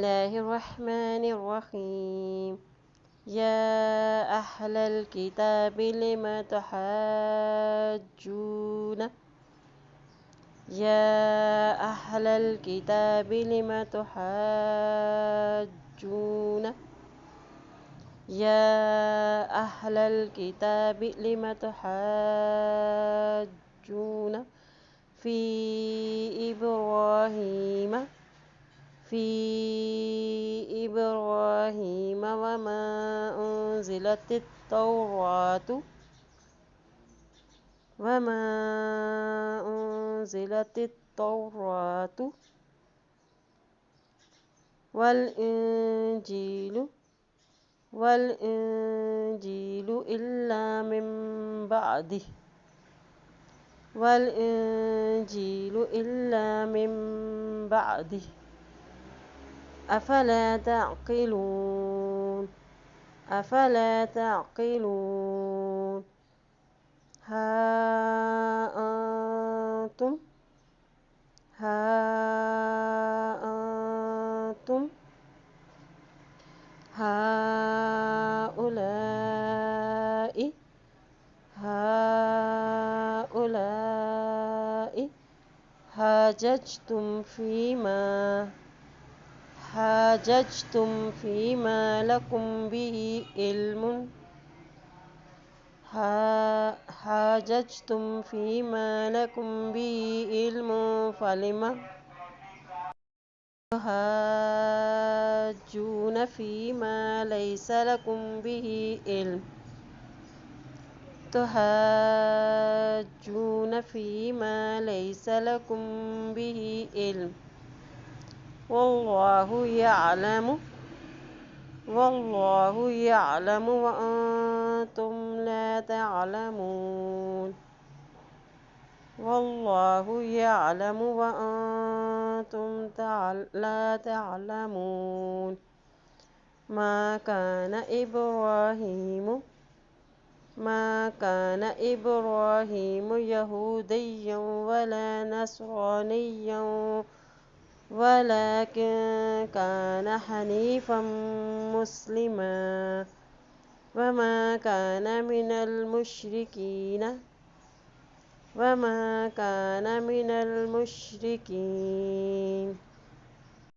الله الرحمن الرحيم يا أهل الكتاب لم تحاجون يا أهل الكتاب لم تحاجون يا أهل الكتاب لم تحاجون في إبراهيم وما أنزلت التوراة والإنجيل إلا من بعده أفلا تعقلون ها أنتم هؤلاء حاججتم فيما لكم به علم فلم تحاجون فيما ليس لكم به علم والله يعلم وأنتم لا تعلمون ما كان إبراهيم يهوديا ولا نصرانيا ولكن كان حنيفا مسلما وما كان من المشركين